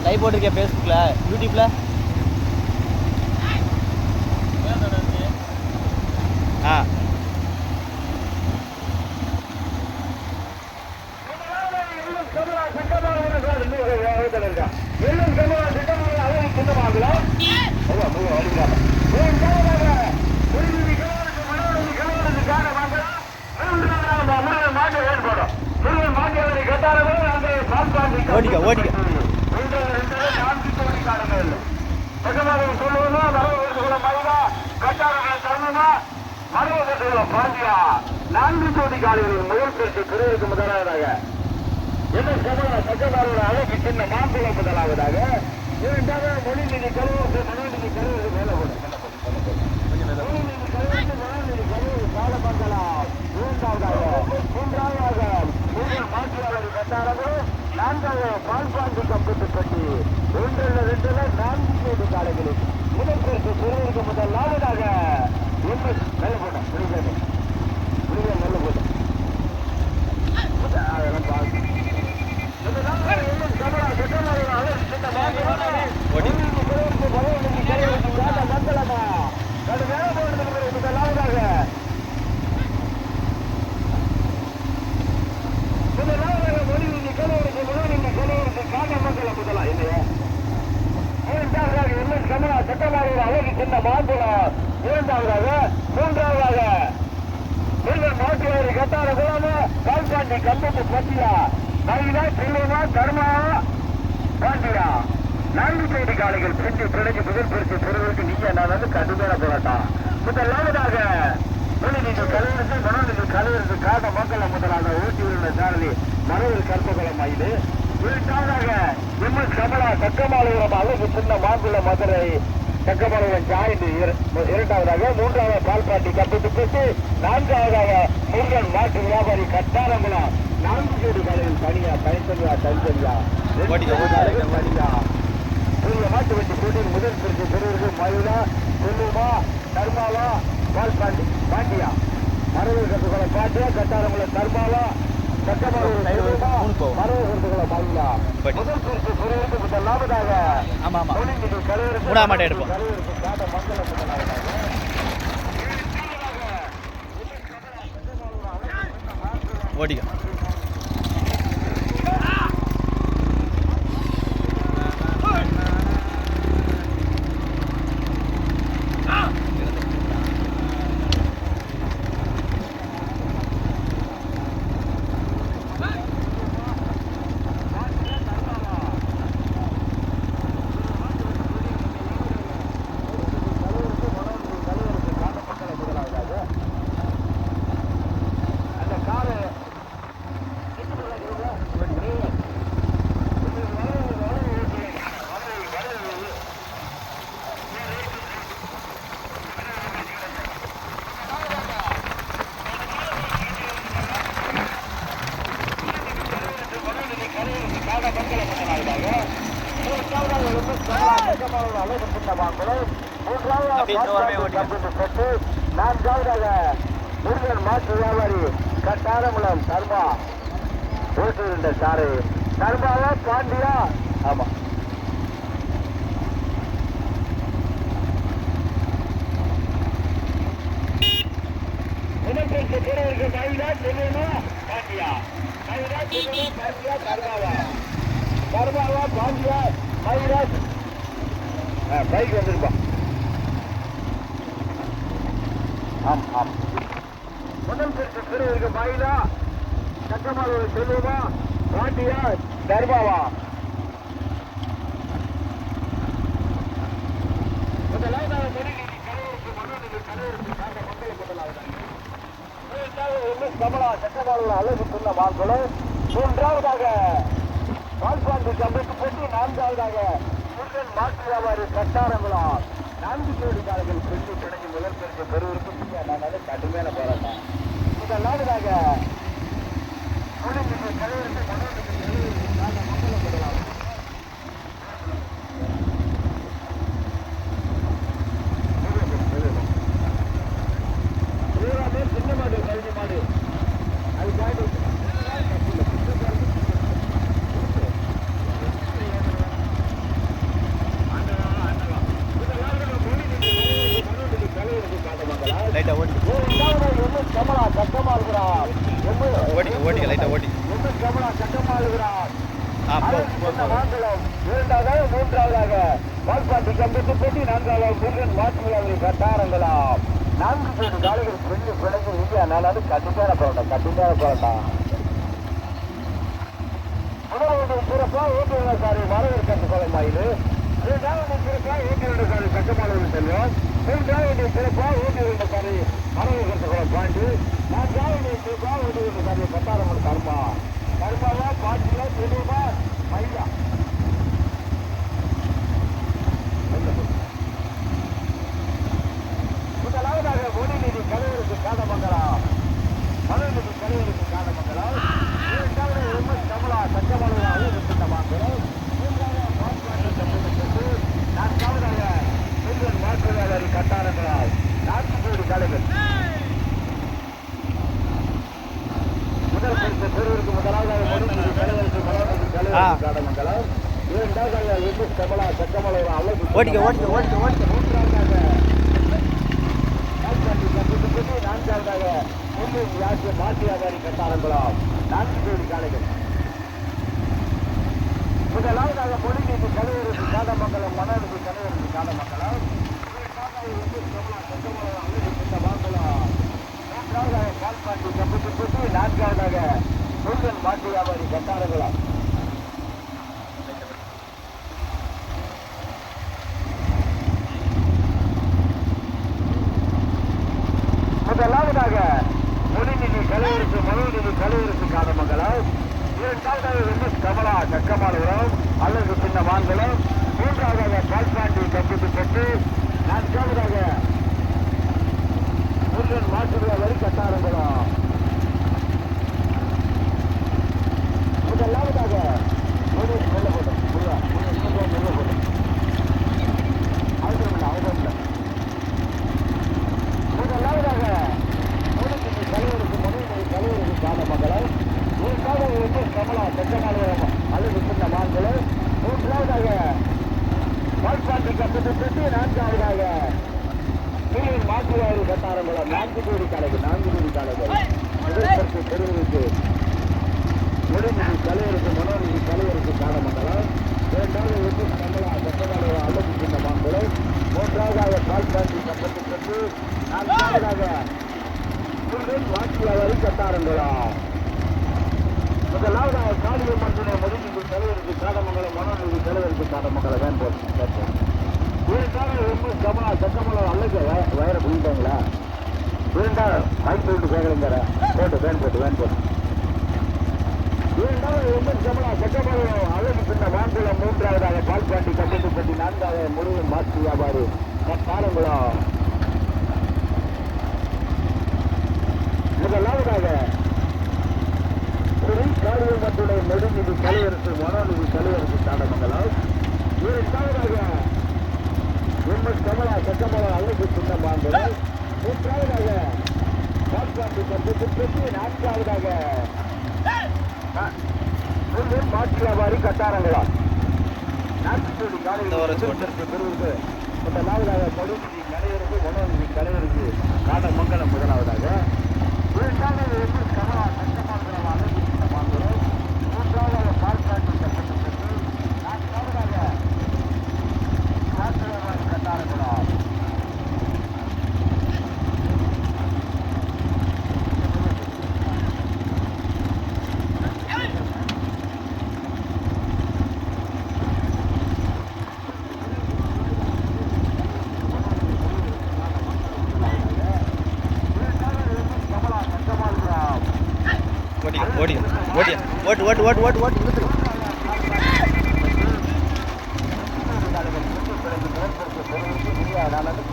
Live போட்டிருக்கேன் ஃபேஸ்புக்கில் யூடியூப்பில். ஆ ஓடிக்க ஓடிக்க நான்கு கோடி காலைகளில் முதல் பரிசு பெறுவதற்கு முதலாவதாக அழகு சின்ன மாம்பழம் முதலாவதாக இரண்டாக மொழிநிதி கருவூர் மனோநிதி கருவூர் மேலே காலமங்கலம் மூன்றாவதாக மாற்றியாளர் கட்டாரங்கள் நான்காவது பால்பாண்டி கம்பெட்டு கட்டி 1-2 4 கோடி காலைகளில் முதல் பரிசு பெறுவதற்கு முதலாவதாக நல்ல போட்டோம் நல்ல போட்டோம் அழகு சின்ன மாம்பழம் இரண்டாவதாக மூன்றாவதாக மாட்டுவாரி கட்டார குலாம பால்பாண்டி கம்பத்து பத்தியா மயிலா செல்வமா கர்மா பாண்டியா நான்கு கோடி காலைகள் பெற்று பிழைக்கு முதல் பரிசு பெறுவதற்கு நீங்க நான் வந்து கடுமையான போராட்டம். முதலாவதாக மொழிநிதி கலைஞருக்கு மனோநிதி கலைஞருக்கு காத மக்களை முதலாக ஊட்டி உள்ள சாரதி மனதில் கற்பகுளம் மயிலு. இரண்டாவதாக எம்எஸ் கமலா தக்கமாலபுரம் அழகு சின்ன மாங்குள மதுரை தக்கமாலபுரம் ஜாயிண்ட் இரண்டாவதாக மூன்றாவது பால்பாண்டி கம்பத்து பெற்று நான்காவதாக முருகன் மாட்டு வியாபாரி கட்டாரங்குளம் நான்கு கோடி காலையில் பணியா பயன்படுவா தஞ்சரியா பணியா மாட்டு வண்டி போட்டியில் முதல் பரிசு பெறுவது மயிலா செல்லுமா தர்மாவா பால்பாண்டி பாண்டியா மரபு கருத்துக்களை பாண்டியா கட்டாரங்குளம் தர்மாவா மூணாமாட்டை எடுப்போம். ஓடிக்க நான்காவதாக முருகன் மாற்று வியாபாரி கட்டாரங்குளம் தர்மா ஓட்டிருந்த சாரு தர்மாவா பாண்டியா ஆமா மயிலா செல்லுமா பாண்டியா மயிலா செல்லுமா பாண்டியா தர்மாவா தர்மாவா பாண்டியா மயிலா பைக் வந்துருப்பா. ஆம் ஆம் முதல் பரிசு பெறுவதற்கு மயிலா சக்கமாலூர் செல்வமா பாண்டியா தர்மாவா முதலாவதாக மொழிநீதி கலைஞருக்கு மனோநிதி கலைஞருக்கு சார்ந்த மக்களை முதலாவதாக கமலா சக்கமாலூர் அழகு சொன்ன மாங்குளம் மூன்றாவதாக பால்பாண்டி கம்பெட்டு போட்டு நான்காவதாக முருகன் மாட்டு வியாபாரி கட்டாரங்குளம் நான்கு கோடி காலங்கள் பெற்று பிணைஞ்சு முதல் பரிசு பெறுவதற்கு நான் கடுமையான போராட்டம். முதலாவதாக மொழிநீதி கலைஞருக்கு மனோநிதி கலைஞருக்கு சார்ந்த மக்களை முதலாவது சின்ன மாடு கல்வி மாடு அது மூன்றாவதாக பால்பாண்டி கம்பத்து போட்டி, நான்காவது முருகன் மாற்றுவிழாவை கட்டாரங்களாம். 4 கோடி காலைகள் பிடிஞ்சு இல்லையா? நான் கண்டிப்பான போராட்டம். முதலாவது சிறப்பா ஓட்டுநர்காரி வரவேற்கிறது கோலமாயிரு. 2வது சிறப்பா ஓட்டுநர்காரி சட்டமானவர் செல்வம். 3வது சிறப்பா ஓட்டுநர்காரி வரவேற்கிறது கோலம் பாண்டி. 4வது சிறப்பா ஓட்டுநர்காரி கட்டாரங்கள் கர்மாவா பாட்டியா தெளிவா மையா. முதலாவதாக மொழிநீதி கலைவருக்கு காடமங்கலம். மனநிதி கலைவருக்கு காடமங்கலம். 2வது எம்எஸ் கமலா சட்டமானவராக இருக்கின்றமாங்கிறோம். 4வது முருகன் மாற்றுவிழாவை கட்டாரங்களால் 4 கோடி காலைகள். முதல் பரிசு பெறுவதற்கு முதலாவதாக மொழிநீதி கலைவருக்கு காடமங்கலம். 2வது எம்எஸ் கமலா சட்டமானவராக அழகு. மூன்றாவதாக 4வது முருகன் மாற்றுவிழாவை கட்டாரங்களால் 4 கோடி காலைகள். முதலாவதாக மொழிநீதி கலைவருக்கு காடமங்கலம். மனநிதி கலைவருக்கு காடமங்கலம். 3வது பால்பாண்டி கம்பத்து போட்டி, 4வது முருகன் மாட்டு வியாபாரி கட்டாரங்களாம். முதலாவதாக மொழிநீதி கலைவருக்கு மனோநிதி கலைவருக்கு காடமங்கலம். 2வது எம்எஸ் கமலா சக்கமானபுரம் அல்லது சின்ன மான்குளம். 3வது பால்பாண்டி கம்பத்து போட்டி, 4வது முருகன் மாற்றுவிழாவை கட்டாரங்களாம். முதலாவதாக முதலாவதாக மொழிநீதி கலைவருக்கு மனோநிதி கலைவருக்கு காடமங்கலம். 2வது எம்எஸ் கமலா சக்கமானபுரம் அல்லது சின்ன மான்குளம். 3வது பால்பாண்டி கம்பத்து போட்டி, 4வது முருகன் மாற்றுவிழாவை கட்டாரங்களாம். 4 கோடி காலைகள். முதற்பரிசு பெறுவதற்கு மொழிநீதி கலைவருக்கு மனோநிதி கலைவருக்கு காடமங்கலம். 2வது எம்எஸ் கமலா சட்டமானவராக அல்லது சின்ன மான்குளம். 3வது பால்பாண்டி கம்பத்து போட்டி, 4வது முருகன் மாற்றுவிழாவை கட்டாரங்களாம். முதலாவதாக காளியம்மன் துணை மொழிநீதி கலைவருக்கு காடமங்கலம். மனோநிதி கலைவருக்கு காடமங்கலம். வேன் போட்டு 2வது எம்எஸ் கமலா சட்டமலம் அல்லது வயரை புரிஞ்சுட்டாங்களா? 2வது மைக் போட்டு கேட்கலைங்கிற போட்டு வேன் போட்டு 2வது எம்எஸ் கமலா சட்டமலம் அல்லது சின்ன மான்குளம். 3வது பால்பாண்டி கம்பத்து போட்டி, 4வது முருகன் மாற்று வியாபாரி கட்டாரங்குளம். முதலாவதாக காளியம்மத்துடைய நெடுநிதி கலைவருக்கு மனோநிதி கலைவருக்கு காடமங்கலம். 2வது எம்எஸ் கமலா சட்டமலம் அல்லது சின்ன மான்குளம். 3வது பால்பாண்டி கம்பத்து போட்டி, 4வது முருகன் மாற்று வியாபாரி கட்டாரங்களாம். 4 கோடி காலைகளுக்கு பெறுவது. முதலாவதாக மொழிநீதி கலைவருக்கு மனோநிதி கலைவருக்கு காடமங்கலம். முதலாவதாக 2வது எம்எஸ் கமலா சட்டமலம் அல்லது சின்ன மான்குளம். 3வது பால்பாண்டி கம்பத்து போட்டி, 4வது மாற்று வியாபாரி கட்டாரங்களாம். ஓட்டு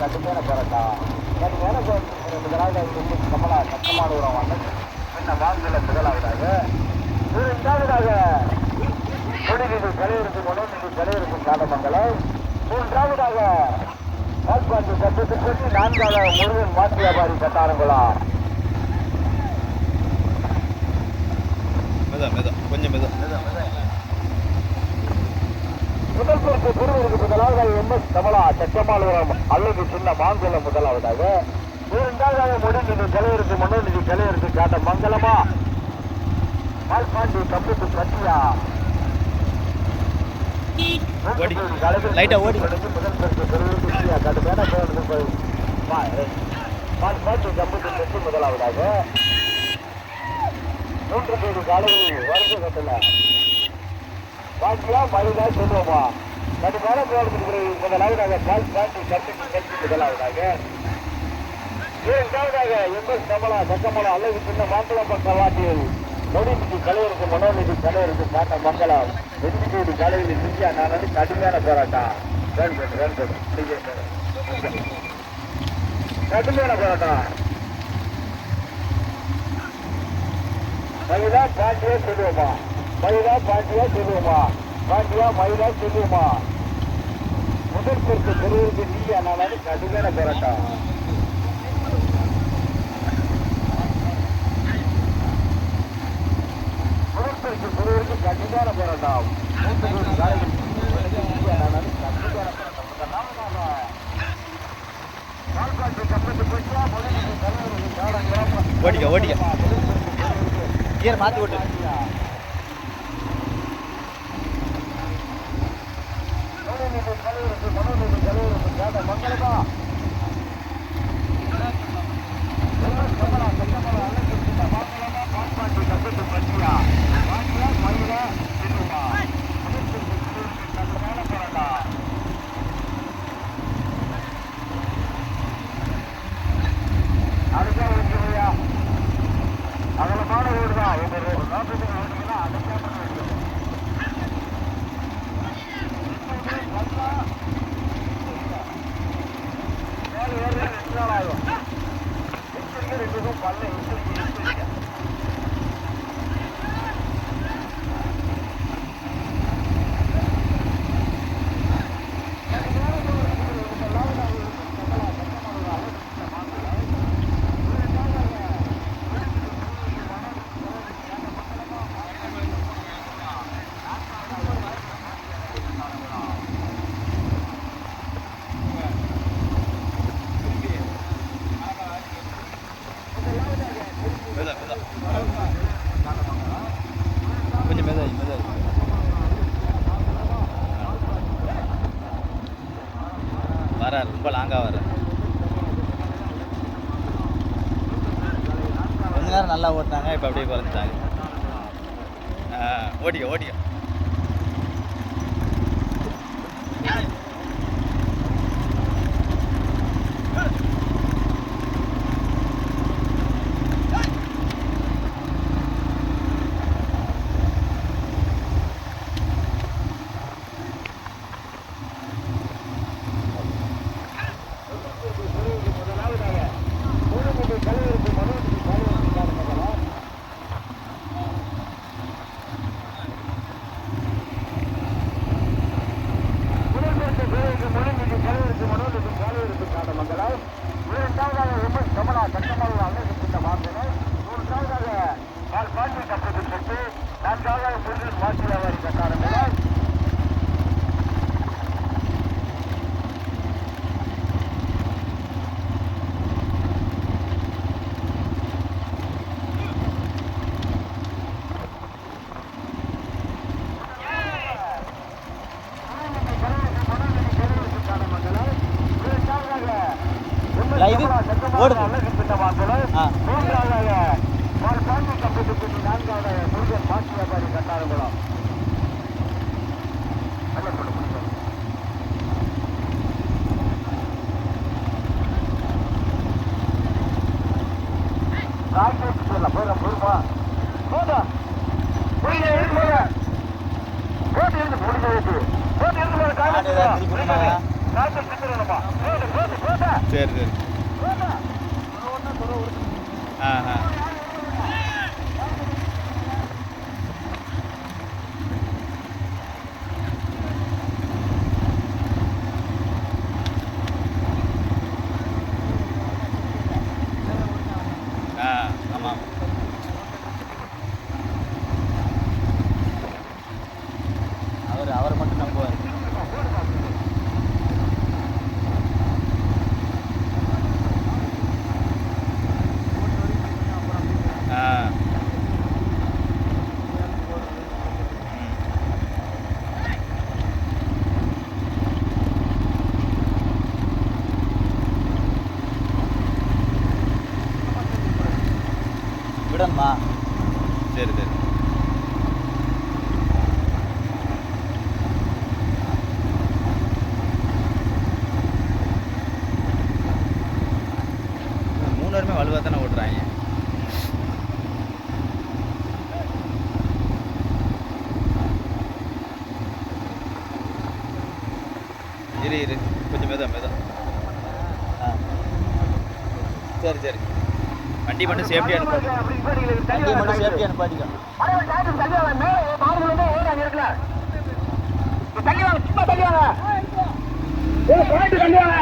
கடுமையான போராட்டம். கமலா சட்டமானவரம் வந்தது சின்ன வாங்கல. முதலாவதாக 2வது மொழிநீதி கலைவருக்கு மனோநிதி கலைவருக்கு காடமங்கலம். 3வது பால்பாண்டி கம்பத்து போட்டி, 4வது முருகன் மாற்று வியாபாரி கட்டாரங்குளம். கொஞ்சம் முதல் பரிசு பெறுவதற்கு முதலாவதாக எம்எஸ் கமலா சட்டமானபுரம் அல்லது சின்ன மாங்குளம். முதலாவதாக 2வது மொழிநீதி கலைவருக்கு மனோநிதி கலைவருக்கு காடமங்கலமா. பால்பாண்டி கம்பத்து பட்டியா. லைட்டா ஓடி முதல் பரிசு பெறுவதற்கு கடுமையான போராட்டத்தை முதலாவதாக 3 கோடி காலையில் வருஷ கட்டல பாக்கியா மயிலா சொல்லுவோமா கடுமையான போராட்டத்துக்கு முதலாவதாக பால் பாண்டி கட்டி முதலாவதாக இரண்டாவதாக எம்எஸ் கமலா சக்கமலா அல்லது சின்ன மாம்பழம் பக்க வாட்டியில் நொடிக்கு கலையருக்கு மனோநிதி கலையருக்கு காட்ட மக்களால் 2 கோடி காலையில் சிங்கியா நான் கடுமையான போராட்டம் கடுமையான போராட்டம் மயிலா பாண்டியா சொல்லுவோமா மயிலா பாண்டியா சொல்லுவோமா பாண்டியா மயிலா சொல்லுவோமா முதல் பொறுத்து பெறுவதற்கு நீங்க நான் கடுமையான போராட்டம் முதல் பொறுத்து பெறுவதற்கு கடுமையான போராட்டம் ஓடிக்க ஓடிக்க கியர் மாற்றி ஓட்டு மங்களமா அகலமான ரோடு தான் கொஞ்சம் மெதாய் மெதாய் வர ரொம்ப லாங்காக வர கொஞ்ச நேரம் நல்லா ஓட்டினாங்க இப்போ அப்படியே குறைஞ்சிட்டாங்க ஓடிக்க ஓடிக்க லைவ் ஓடுது முருகன் மாசி வியாபாரி கட்டாரங்குளம் சரி சரி ஆமாம் அவரை மட்டும் நம்புவார் ஆமா சரி சரி மூணு பேருமே வலுவாக தானே ஓட்டுறாங்க. இரு கொஞ்சம் மெதா ஆ சரி சரி வண்டி மட்டும் சேஃப்டியாக அனுப்பாடி வண்டி மட்டும் சேஃப்டியாக அனுப்பாடிக்கோ. தள்ளி வாங்க சும்மா தள்ளி வாங்க தள்ளி வாங்க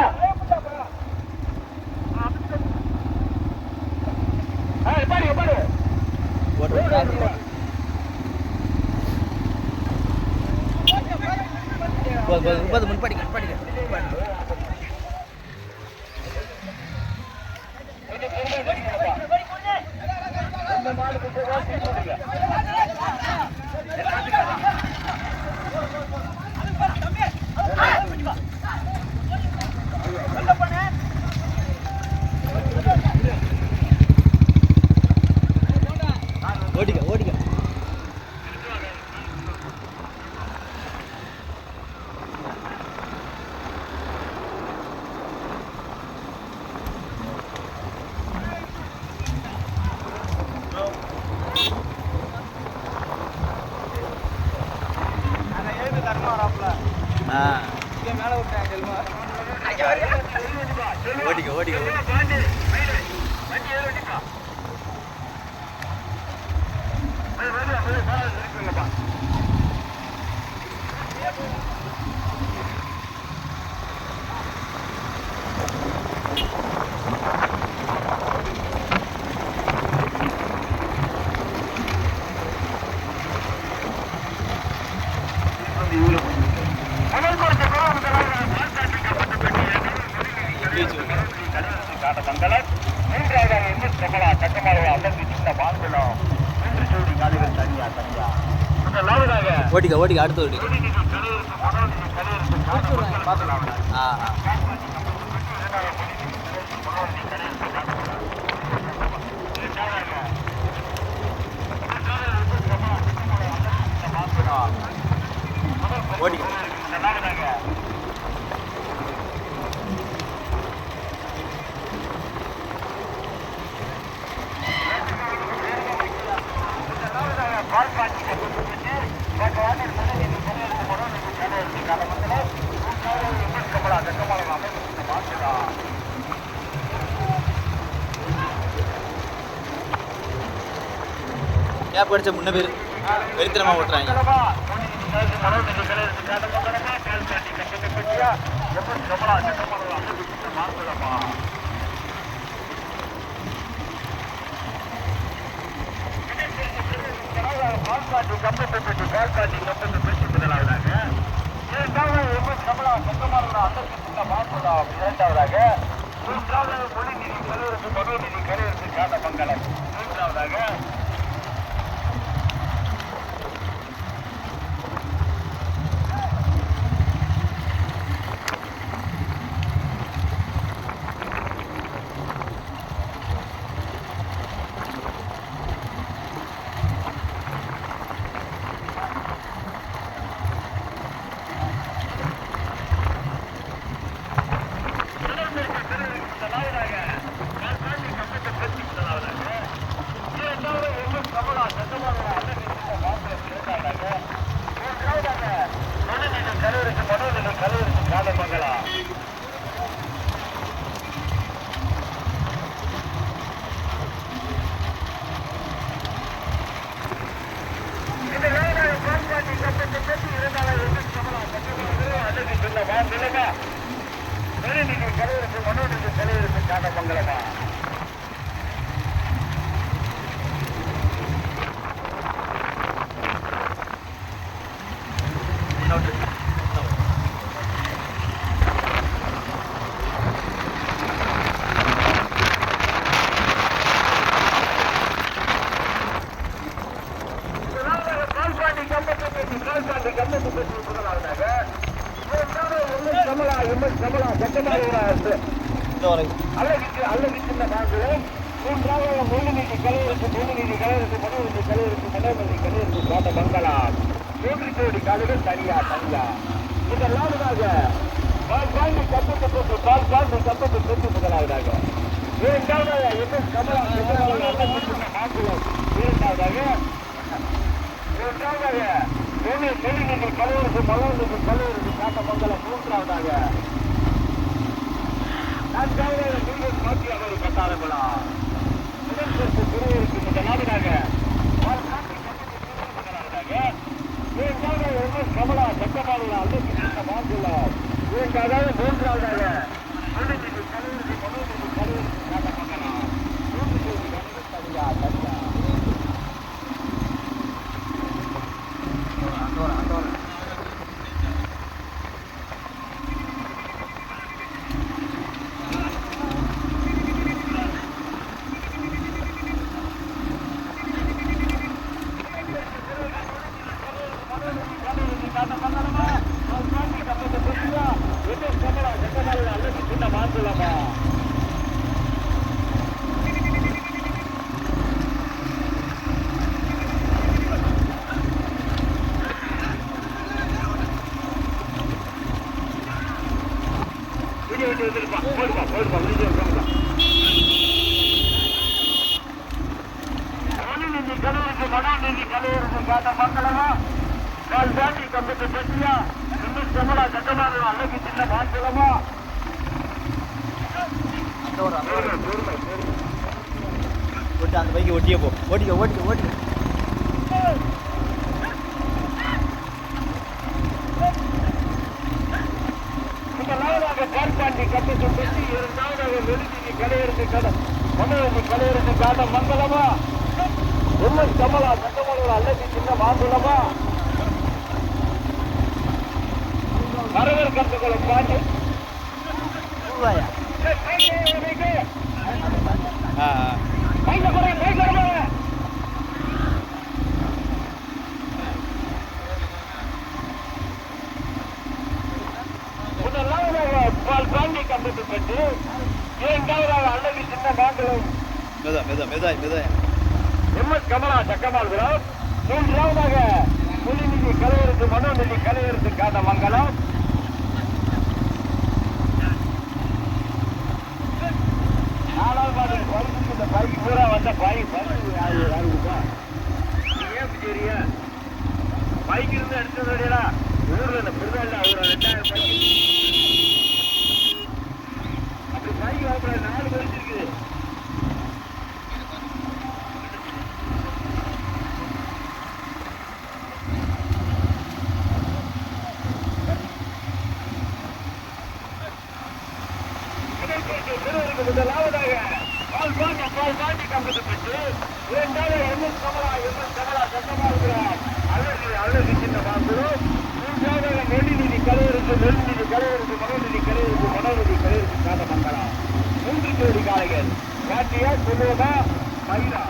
முன்படிக்க ஓடிக்க மேலே ஓடிக்க ஓடிக்க அடுத்து ஓடி ஓடிக்க கேப் அடிச்ச முன்ன பேர் வெறித்தனமா ஓட்டுறாங்க. மூன்றாவது முழுநீதி கலையரசு மனோநீதி கலையரசு காட்ட மங்கலம் 3 கோடி காலைகள் தனியா இந்த நாளுக்காக பால்பாண்டி கப்பத்தை பெற்று முதலாவதாக இரண்டாவதாக எம்எஸ் கமலா மாங்குளம் இரண்டாவதாக நெல்லிநீதி கலையரசு மனோநீதி கலையரசு காட்ட மங்கலம் மூன்றாவதாக நான்காவதாக மீண்டும் மாற்றி அவர் கட்டாரங்களா முதற்கு திருவருக்கு முதலாவதாக கமலா சட்டமாளர் அல்லது மாங்குளம் இரண்டாவது மூன்றாவதாக மனோநீதி கலையரசு காட்ட மங்கலம் 3 கோடி தனியா மனோநீதி கலையரசு காட்ட மங்களமா பால்பாண்டி கம்பத்தை பற்றியா இன்னும் கமலா சட்டமாக அழகு சின்ன மாற்றலமா அந்த பைக்கு ஒட்டியே போ ஓட்டிக்க முதலாவதாக பால்பாண்டி கம்பத்தை பற்றி இரண்டாவதாக நெருங்கி கலையரசு மனோநீதி கலையரசு காட்ட மங்களமா எம்எஸ் கமலா சட்டமன்ற அல்லது சின்ன மாங்குளமா வரவர் கட்டுகளை பாட்டு முதலாவதாக பால்பாண்டி கம்பத்தை பற்றி இரண்டாவதாக அல்லது சின்ன மாங்குளம் எம்எஸ் கமலா சட்டமாள்கிறோம் மூன்றாவதாக முழுநிதி கலையரசு மனோநிதி கலையரசு காட்ட மங்கலம் நாலாவது இந்த பைக் பூரா வந்த பைக் சரியா பைக் இருந்து எடுத்ததா ஊர்ல இந்த பிறந்தாள் ஒரு 2000 பைக் அப்படி பைக் வாங்குற 4 பேர் இருக்குது முதலாவதாக பால்பாண்டி கம்பத்தை பெற்று இரண்டாவது எம்எஸ் கமலா சட்டமாகிறார் அழகு சின்ன மாங்குளம் மூன்றாவதாக நெல்லிநீதி கலையரசு மனோநீதி கலையரசு காட்ட மங்கலம் 3 கோடி காளைகள் காட்டியா சொல்லுவதா மயிலா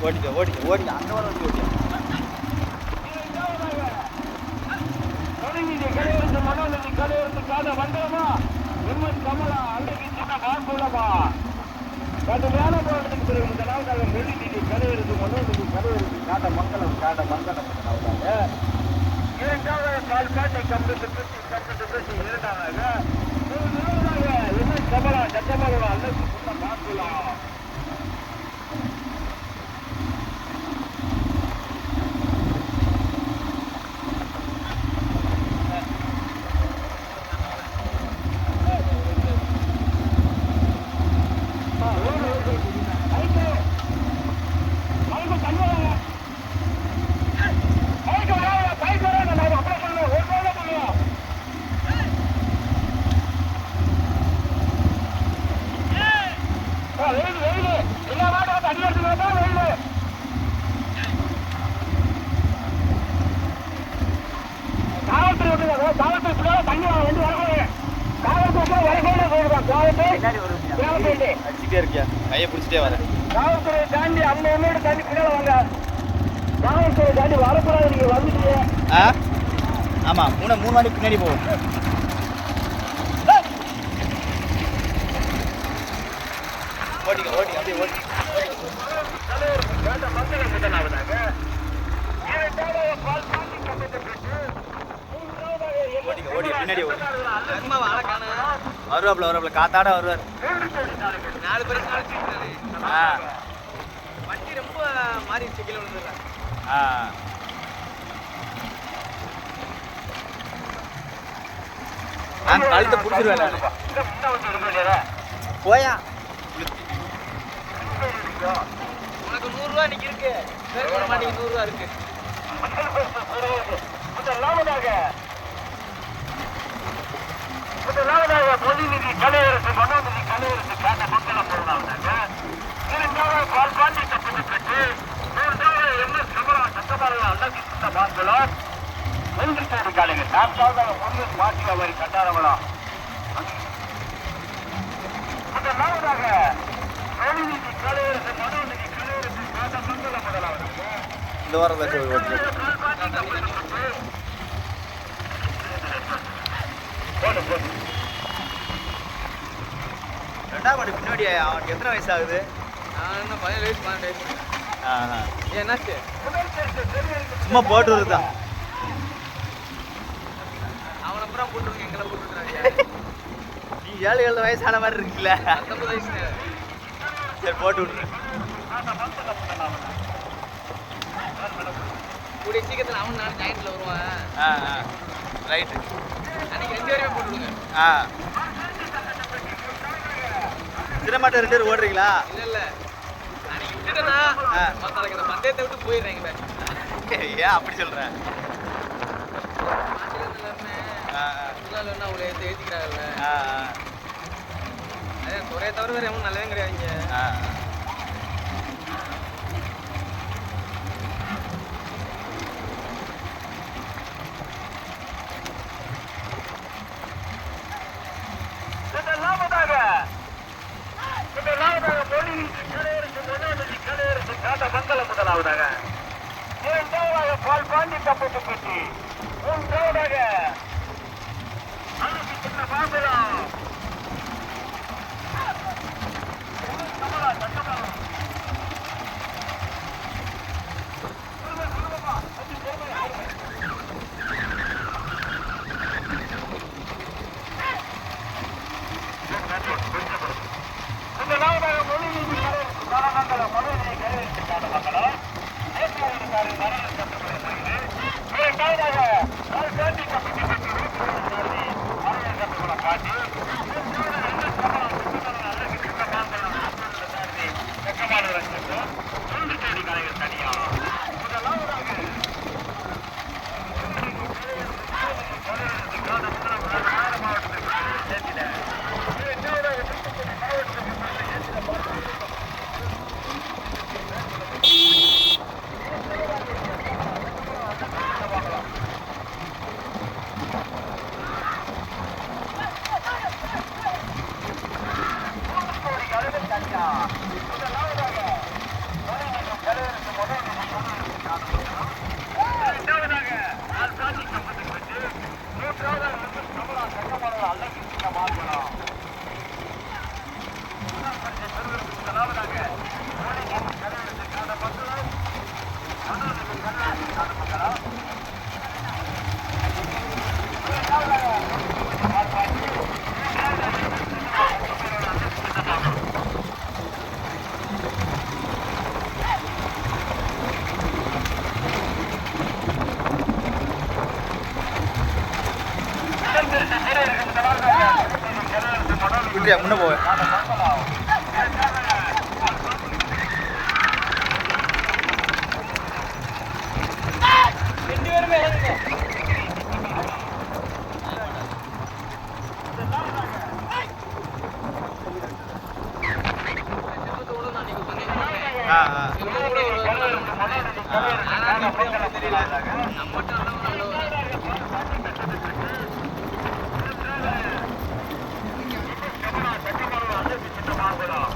ஓடிக்க அந்த வர வந்து ஓட்டியா கலையரசு மனோநீதி கலையரசு காத மண்டலமா எம்எஸ் கமலா அன்றைக்கு சின்ன மாங்குளமா கடுமையான போராட்டத்துக்கு பிறகு முதலாவதாக நெல்லிநீதி கலையரசு மனோநீதி கலையரசு காட்ட மங்கலம் முதலாவதாக இரண்டாவது பால்பாட்டை கம்பத்தை பேசி இரண்டாவதாக எம்எஸ் கமலா சட்டமன்ற அல்லது சின்ன மாங்குளம் தண்ணி வந்து வரக்கூடாது வரகோட போடுவான் கோவத்தை பின்னாடி ஒரு கோவத்தை அடிச்சுட்டே இருக்கியா கையை பிடிச்சிட்டே வரேன் காவல்துறையை தாண்டி அங்க ஒன்னோட தாண்டி பின்னால வாங்க காவல்துறையை தாண்டி வரக்கூடாது நீங்க வந்துட்டீங்க ஆ ஆமாம் மூணு வாட்டி பின்னாடி போவோம் ஓட்டிக்க அப்படியே ஓட்டி ஓட்டிக்க பின்னாடி ஓடி வருவாப்புல காத்தாட வருவார் 4 பேருக்கு ஆ வண்டி ரொம்ப மாறிடுச்சு கீழே விழுந்துடுறேன் ஆ நான் கழுத்தை பிடிச்சிருவேன் நான் போயா உனக்கு 100 ரூபா இன்னைக்கு இருக்கு பேர் மாட்டேங்க 100 ரூபா இருக்கு பொதுநிதி கலையரசு மனோநிதி கலையரசு காட்ட மக்கள் போடுறாங்க பால்பாண்டி தப்பி பெற்று என்ன சமரம் சட்டபாளையம் அல்ல பாக்கலாம் ஒன்று சேடு காலைகள் நாற்பதாவது ஒன்று மாற்றி அவரை கட்டாரவலாம் முதலாவதாக பொதுநிதி கலையரசு மனோநிதி கலையரசு காட்ட மக்கள் முதலாவது இந்த வாரம் தான் ஓட்டு ரெண்டாம் மாடு பின்னாடி அவனுக்கு எத்தனை வயசு ஆகுது நான் என்ன 17 வயசு 12 வயசு என்னாச்சு சும்மா போட்டு வருதான் அவனை அப்புறம் போட்டுருங்க எங்களை போட்டுருக்காங்க நீ 7 வயசான மாதிரி இருக்குல்ல 19 வயசு சரி போட்டு விட்ரு கூடிய சீக்கிரத்தில் அவன் நான் ஜாயிண்ட்ல வருவான் ரைட்டு அன்னைக்கு 2 பேருமே போட்டுருங்க ஆ சின்னமாட்ட 2 பேர் ஓடுறீங்களா இல்ல அன்னைக்கு விட்டுட்டேன்னா நாளைக்கு இந்த பந்தயத்தை விட்டு போயிடுறேங்க ஏன் அப்படி சொல்கிறேன் இல்லைன்னா அவங்களை ஏற்றிக்கிறாங்கல்ல அதே குறைய தவிர வேறு எவனும் நல்லவே கிடையாதுங்க முதலாவதாக இரண்டாவதாக பால்பாண்டி தப்பட்டு பெட்டி மூன்றாவதாக சின்ன பாம்பலாம் முதலாவதாக மொழிநீதி மனமங்கல மொழிநீதி கையெழுத்துக்கான மக்களால் இரண்டாவதாக பால்பாண்டி தப்பட்டு பெட்டி காட்டி குட்டியா முன்ன போவேன் மாங்குளம்.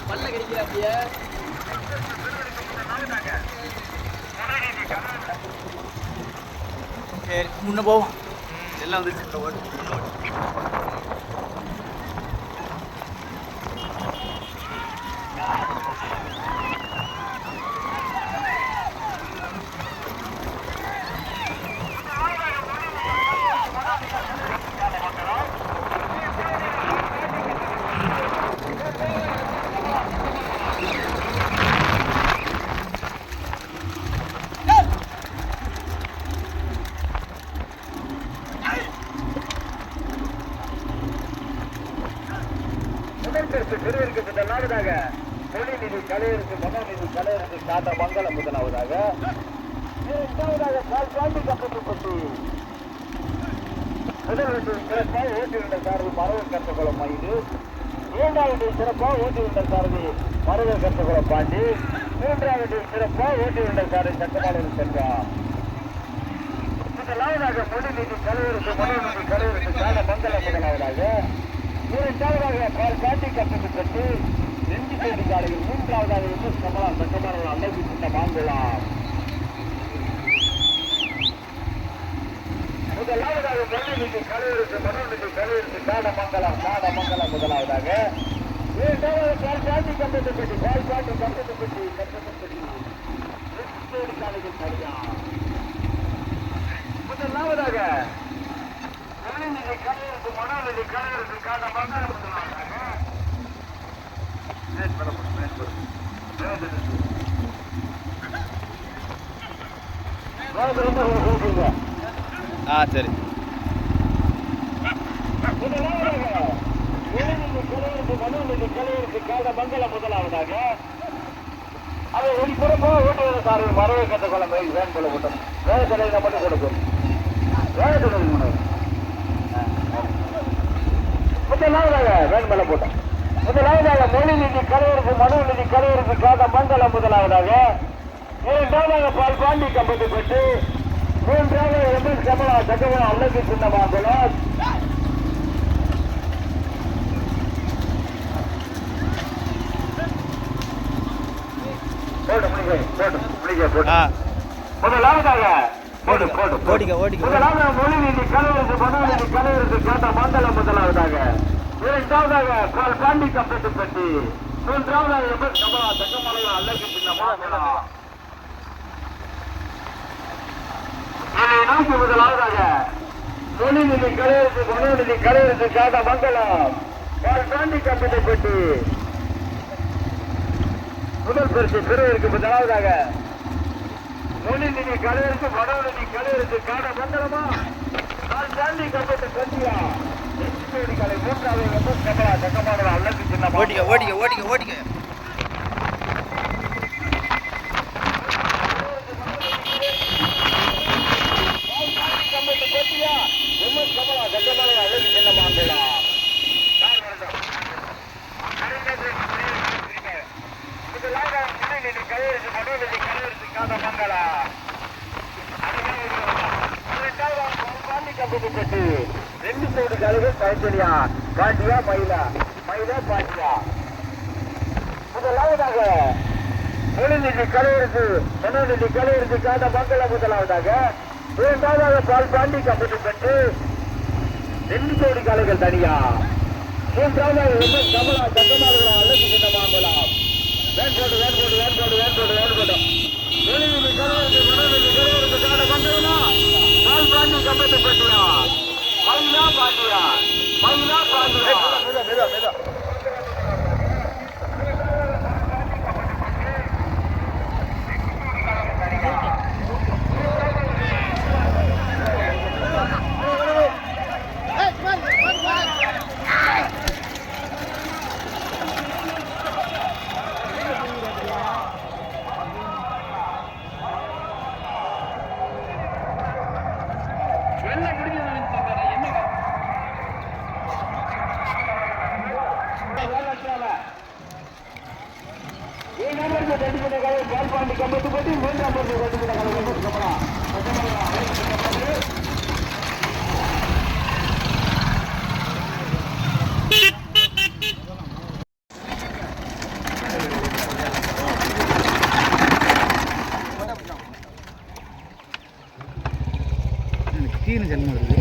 பல்ல கிடைக்கிற அப்படியே சரி முன்ன போவோம் எல்லாம் வந்துருச்சு ஓட்டு முன்ன ஓட்டு திருவிற்கு நாடுதாக மொழிநிதி கலையரசு மனோநிதி கலையரசு காட்ட மங்களம் முதலாவதாக இரண்டாவதாக கால்பாண்டி கப்பட்டுப்பட்டு முதல்வர்கள் சிறப்பாக ஓட்டியுள்ள சாரதி மரபு கருத்துக்குளம் மைது இரண்டாவது சிறப்பாக ஓட்டியுள்ள சாரதி மரபு கருத்துக்குளம் பாண்டி மூன்றாவது சிறப்பாக ஓட்டியுள்ள சாரதி சட்டமாளர் சென்றா முதலாவதாக மொழிநிதி கலையரசு மனோநிதி கலையரசு காட்ட மங்களம் முதலாவதாக இரண்டாவதாக கால்பாண்டி கப்பட்டுப்பட்டு ரெண்டு கோடி காலையில் மூன்றாவதாக கமலா சட்டமாளர் அன்னைக்கு சின்ன மாங்குளம் முதலாவதாக மொழிநிதி கலையரசு மனோநிதி கலையரசு காடமங்கலம் முதலாவதாக இரண்டாவது கால்பாண்டி கப்பட்டுப்பட்டி கப்பட்டுப்பட்டி ரெண்டு கோடி காலையில் சரியா முதலாவதாக மொழிநிதி கலையரசு மனோநிதி கலையரசு காடமங்கலம் முதலாவதாக சரி மங்களம் முதலாவதாக அதை ஒரு புறப்போ ஓட்டுவது சார் மரவை கட்ட குழம்பு வேன் கொள்ள கூட்டம் வேலை தலையில மட்டும் கொடுக்கும் வேலை தலையில் முதலாவதாக வேன் மேல போட்டோம் முதலாவதாக மொழிநிதி கலையரசு மனோநிதி கலையரசு காத மங்களம் முதலாவதாக இரண்டாவதாக பால்பாண்டி கம்பட்டுப்பட்டு மூன்றாவது எம்எஸ் கமலா சட்டமன்ற அல்லது சின்ன மாங்குளம் முதலாவதாக முதலாவதாக மொழிநிதி கலையரசு மனோநிதி கலையரசு காட்ட மங்களம் முதலாவதாக இரண்டாவதாக பால்பாண்டி கம்பட்டுப்பட்டு மூன்றாவதாக எம்எஸ் கமலா சட்டமன்ற அல்லது சின்ன மாங்குளம் நோக்கி முதலாவதாக மொழிநிதி கலையரசு மனோநிதி கலையரசு காத மங்களம் பால்பாண்டி கம்பட்டுப்பட்டு முதல் பரிசு பெறுவதற்கு முதலாவதாக மொழிநிதி கலையரசு மனோநிதி கலையரசு காட மங்களமா பால்பாண்டி கம்பட்டு கண்டியா கலை மூன்றாவது எம்எஸ் கமலா சட்டமன்ற அல்லது சின்ன ஓட்டிக்க ரெண்டு சைடு கலைகள் தனித்தனியா பாண்டியா மயிலா பாண்டியா முதலாவதாக மொழிநிதி கலையரசு மனோநிதி கலையரசு காத மங்களம் முதலாவதாக இரண்டாவதாக பால்பாண்டி கம்பட்டுப்பட்டு ரெண்டு சைடு கலைகள் தனியா மூன்றாவதாக எம்எஸ் கமலா சட்டமாளர் அல்லது சின்ன மாங்குளம் வேன் போட்டு மொழிநிதி கலையரசு மனோநிதி கலையரசு காத மங்களமா பால்பாண்டி கம்பட்டுப்பட்டியா மயிலா பாண்டியா மயிலா பாண்டியா மெதுவா என்ன முடிஞ்சது என்ன பால்பாண்டி கம்பத்து போட்டி 3ஆம் கீழே ஜன்மம் வருது